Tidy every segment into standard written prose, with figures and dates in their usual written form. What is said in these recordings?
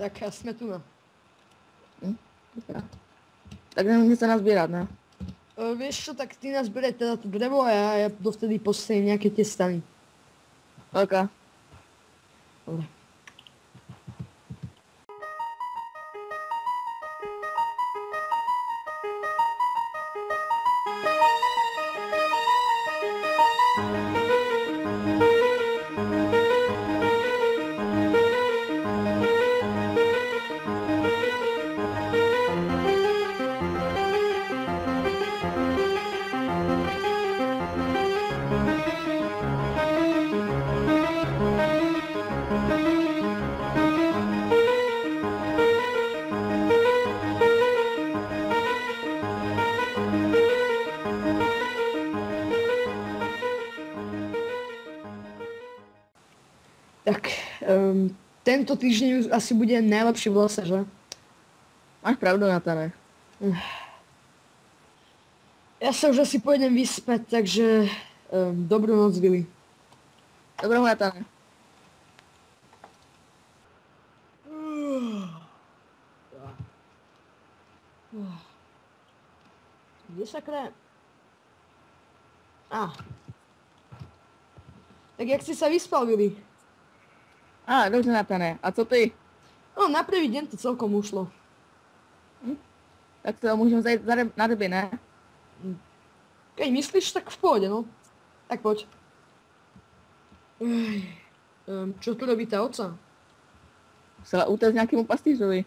Tak a sme tu na. Tak nemôžeme sa nazbierať, ne? Vieš čo, tak ty nazbieraj teda to drevo a ja dovtedy postavím nejaké tie stany. OK. Dobre. Tak, tento týždeň asi bude najlepší v lese, že? Máš pravdu, Natane. Ja sa už asi pôjdem vyspať, takže dobrú noc, Billy. Dobrou, Natane. Kde sa kraje? Tak jak si sa vyspal, Billy? Dobře, Natane. A co ty? No, na prvý deň to celkom ušlo. Tak to môžeme zajít na ryby, ne? Keď myslíš, tak v pohode, no. Tak poď. Čo tu robí tá oca? Musela utéct nějakému pastýřovi.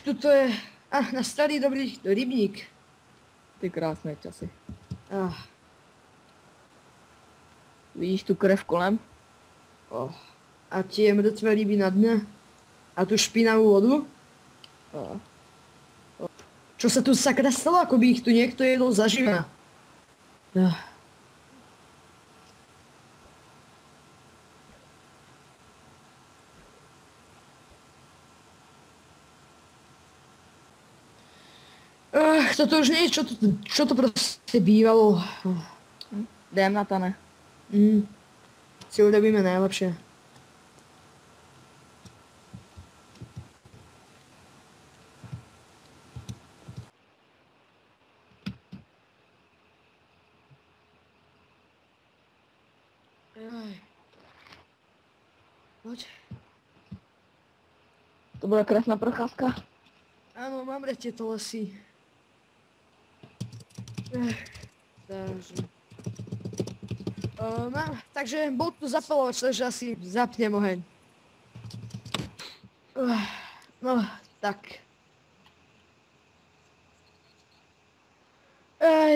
Tuto je na starý dobrý rybník. Ty krásné časy. Vidíš tu krev kolem? A tie mŕtve ryby na dne? A tu špinavú vodu? Čo sa tu sakra stalo, ako by ich tu niekto jedol zaživa? Toto už nie je, čo to proste bývalo. Jdem, Natane. Si urobíme najlepšie. Poď. To bude krásná procházka. Áno, mám rád tieto lesy. Takže bol tu zapalovač, takže asi zapnem oheň. No, tak.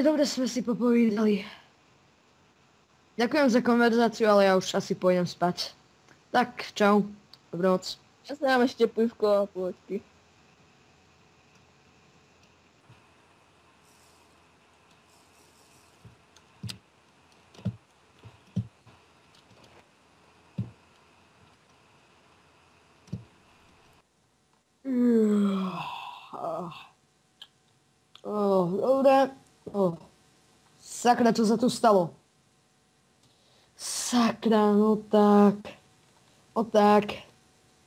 Dobre sme si popovídali. Ďakujem za konverzáciu, ale ja už asi pôjdem spať. Tak, čau. Dobrú noc. Ja sa dám ešte pivko a pôvodky. Dobre. Sakra, čo sa tu stalo? Sakra, no tak.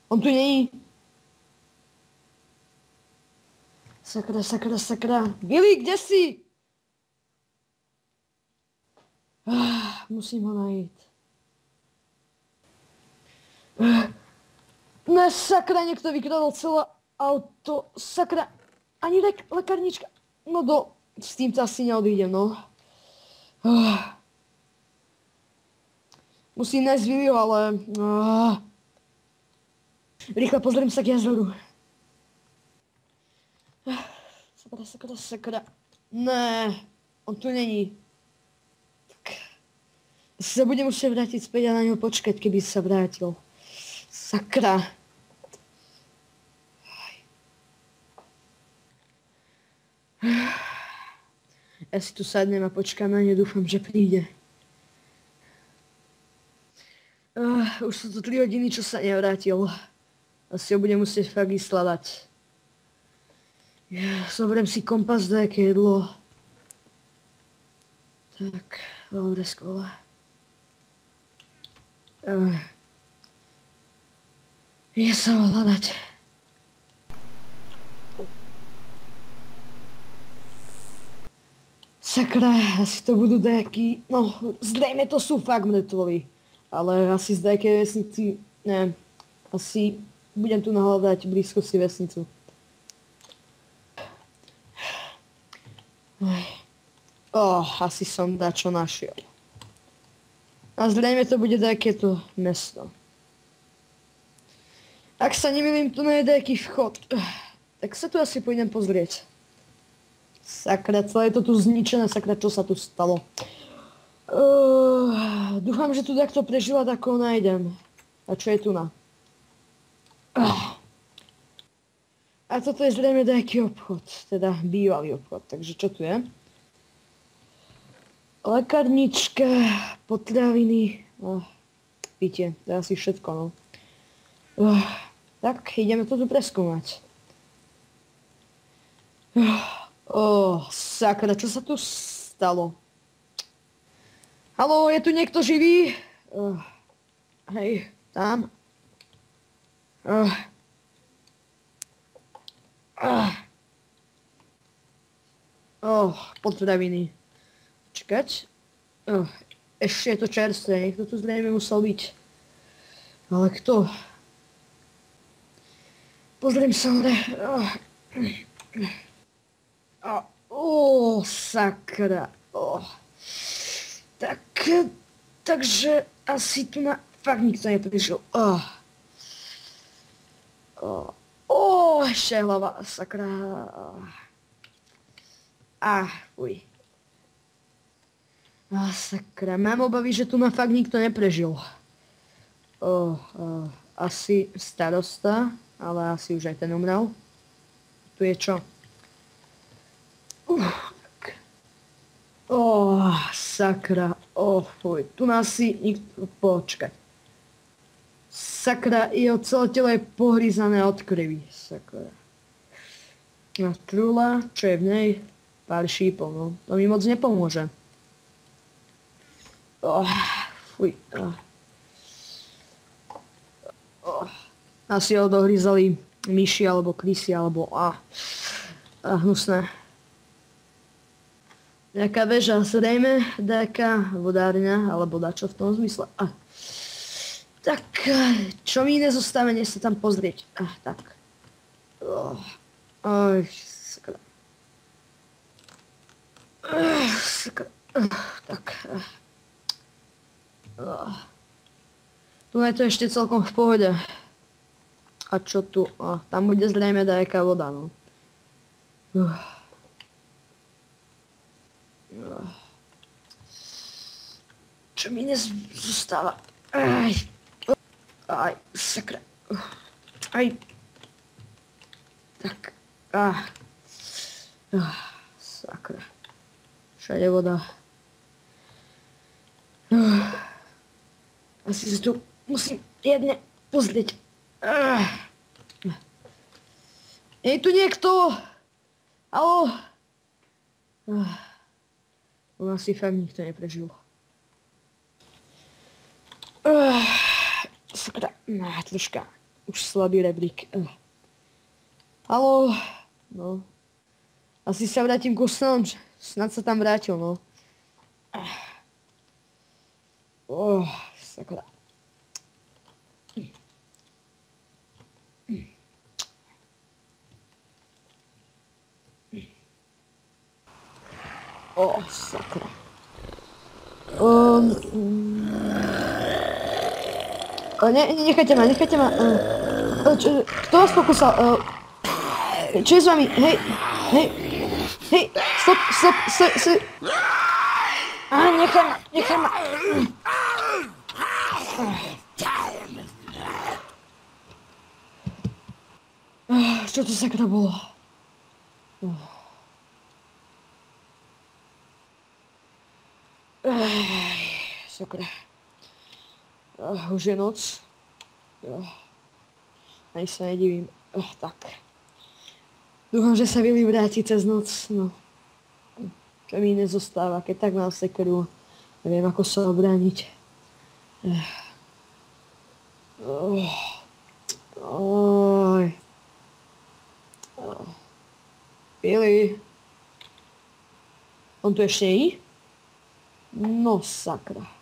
On tu není. Sakra. Billy, kde si? Musím ho najít. Ne, sakra, niekto vykradol celé auto. Sakra, ani lekárnička. No s týmto asi neodídem, no. Musím nájsť Willyho, ale... Rýchle pozriem sa k jazoru. Sakra. Ne, on tu není. Tak... sa budem musieť vrátiť späť a na ňo počkať, keby sa vrátil. Sakra. Ja si tu sadnem a počkám na ňu, dúfam, že príde. Už sú to 3 hodiny, čo sa nevrátil. Asi ho budem musieť fakt vyskladať. Zoberiem si kompas, dajaké jedlo. Tak, dobre, skvelé. Je sa hľadať. Sakra, asi to budú nejaký, no zrejme to sú fakt mŕtvoly. Ale asi z nejakej vesnici, neviem, asi budem tu nahľadať v blízkosti vesnicu. Asi som dačo našiel. A zrejme to bude takéto mesto. Ak sa nemýlim, tu nie je nejaký vchod. Tak sa tu asi pôjdem pozrieť. Sakra, celé je to tu zničené, sakra, čo sa tu stalo. Dúfam, že tu takto prežila, tak ho nájdem. A čo je tu na? A toto je zrejme nejaký obchod, teda bývalý obchod, takže čo tu je? Lekárnička, potraviny, pitie, to je asi všetko, no. Tak, ideme to tu preskúmať. Sakra, čo sa tu stalo? Haló, je tu niekto živý? Hej, tam. Potraviny. Čakať. Ešte je to čerstvé, niekto tu zrejme musel byť. Ale kto? Pozriem sa hore. Sakra. Takže asi tu na fakt nikto neprišiel. Ešte hlava, sakra. Fuj. Sakra, mám obavy, že tu na fakt nikto neprežil. Asi starosta, ale asi už aj ten umrel. Tu je čo? Sakra, fuj, tu nás si nikto... Počkať. Sakra, jeho celé telo je pohryzané od krvi, sakra. A trula, čo je v nej? Pár šípov, no. To mi moc nepomôže. Fuj. Asi ho dohryzali myši, alebo krysy, alebo... hnusné. Nejaká väža, zrejme, nejaká vodárňa, alebo dačo v tom zmysle. Tak, čo mi nezostáva, než sa tam pozrieť. Tak. Sakra. Sakra. Tak. Tu je to ešte celkom v pohode. A čo tu? Tam bude zrejme nejaká voda, no. Čo mi nezostáva? Sakra. Tak. Sakra. Všade voda. Asi sa tu musím jedne pozrieť. Je tu niekto? Haló? On asi fakt nikto neprežil. Sakra, troška. Už slabý rebrík. Haló? No. Asi sa vrátim ku snom. Snad sa tam vrátil, no. Sakra. Sakra. Nechajte ma. Kto vás pokúsal? Čo je s vami? Hej. Stop. Nechaj ma. Čo to sakra bolo? Sakra. Už je noc. Ani sa nedivím. Tak. Dúfam, že sa Willy vráti cez noc. No. Čo mi nezostáva, keď tak mám sekeru. Neviem, ako sa obrániť. Billy. On tu ešte není? No sakra.